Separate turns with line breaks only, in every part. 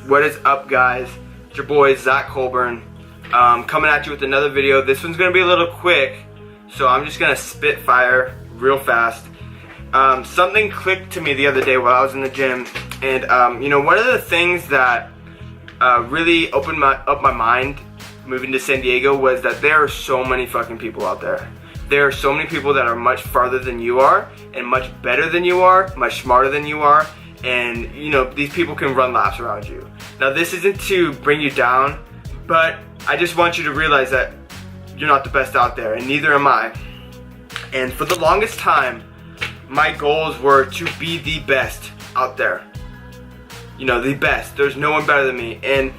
What is up, guys? It's your boy Zach Colburn, coming at you with another video. This one's gonna be a little quick, so I'm just gonna spit fire real fast. Something clicked to me the other day while I was in the gym, and you know, one of the things that really opened up my mind moving to San Diego was that there are so many fucking people out there. There are so many people that are much farther than you are, and much better than you are, much smarter than you are, and you know, these people can run laps around you. Now, this isn't to bring you down, but I just want you to realize that you're not the best out there, and neither am I. And for the longest time, my goals were to be the best out there. You know, the best. There's no one better than me. And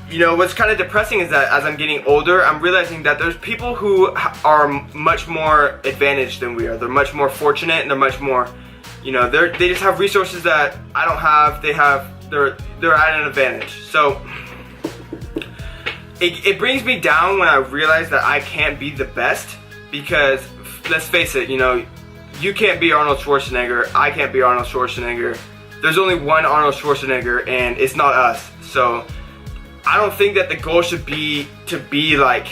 you know, what's kind of depressing is that as I'm getting older, I'm realizing that there's people who are much more advantaged than we are. They're much more fortunate, and they're much more, you know, they just have resources that I don't have. They're at an advantage. So it brings me down when I realize that I can't be the best, because let's face it, you know, you can't be Arnold Schwarzenegger. I can't be Arnold Schwarzenegger. There's only one Arnold Schwarzenegger, and it's not us. So I don't think that the goal should be to be like,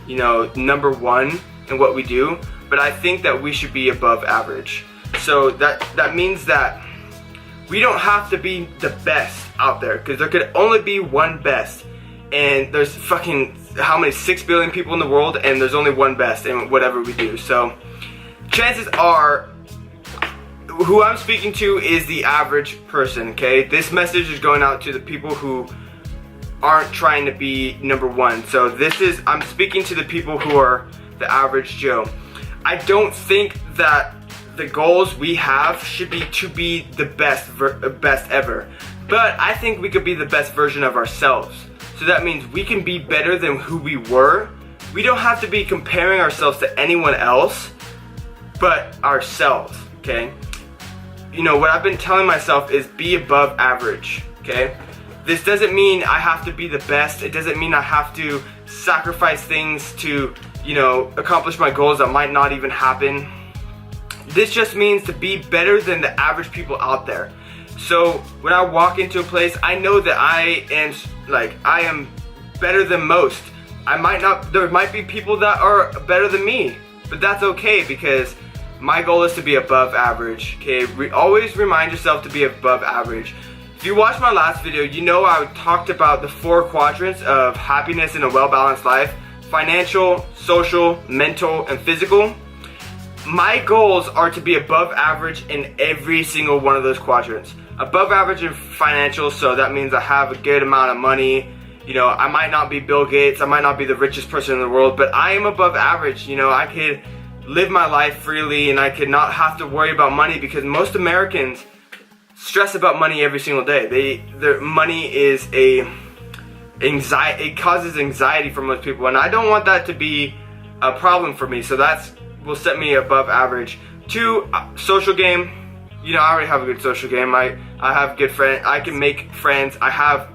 you know, number one in what we do, but I think that we should be above average. So that means that we don't have to be the best out there, because there could only be one best, and there's fucking how many 6 billion people in the world, and there's only one best in whatever we do. So chances are who I'm speaking to is the average person, okay? This message is going out to the people who aren't trying to be number one. So I'm speaking to the people who are the average Joe. I don't think that the goals we have should be to be the best ever, but I think we could be the best version of ourselves. So that means we can be better than who we were. We don't have to be comparing ourselves to anyone else but ourselves, okay? You know, what I've been telling myself is be above average, okay? This doesn't mean I have to be the best. It doesn't mean I have to sacrifice things to, you know, accomplish my goals that might not even happen. This just means to be better than the average people out there. So when I walk into a place, I know that I am better than most. There might be people that are better than me, but that's okay, because my goal is to be above average, okay? Always remind yourself to be above average. If you watched my last video, you know I talked about the 4 quadrants of happiness in a well-balanced life: financial, social, mental, and physical. My goals are to be above average in every single one of those quadrants. Above average in financial, so that means I have a good amount of money. You know, I might not be Bill Gates, I might not be the richest person in the world, but I am above average. You know, I could live my life freely, and I could not have to worry about money, because most Americans stress about money every single day. Their money is it causes anxiety for most people, and I don't want that to be a problem for me. So that will set me above average. 2, social game. You know, I already have a good social game. I have good friends. I can make friends. I have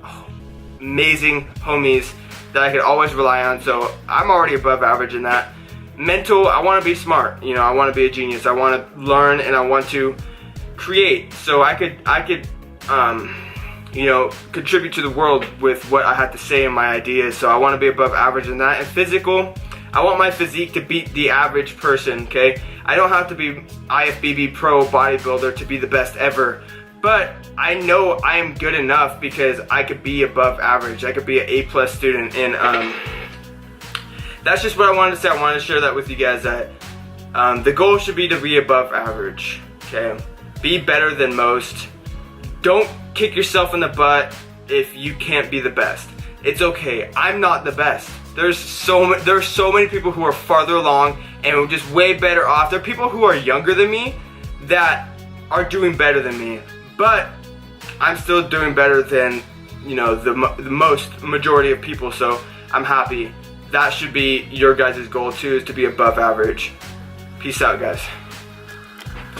amazing homies that I can always rely on. So I'm already above average in that. Mental, I want to be smart. You know, I want to be a genius. I want to learn, and I want to create. So I could you know, contribute to the world with what I have to say and my ideas. So I want to be above average in that. And physical, I want my physique to beat the average person, okay? I don't have to be IFBB pro bodybuilder to be the best ever, but I know I am good enough because I could be above average. I could be an A+ student, and that's just what I wanted to say. I wanted to share that with you guys, that the goal should be to be above average, okay? Be better than most. Don't kick yourself in the butt if you can't be the best. It's okay. I'm not the best. There's so many people who are farther along and are just way better off. There are people who are younger than me that are doing better than me, but I'm still doing better than, you know, the majority of people. So I'm happy. That should be your guys' goal too, is to be above average. Peace out, guys.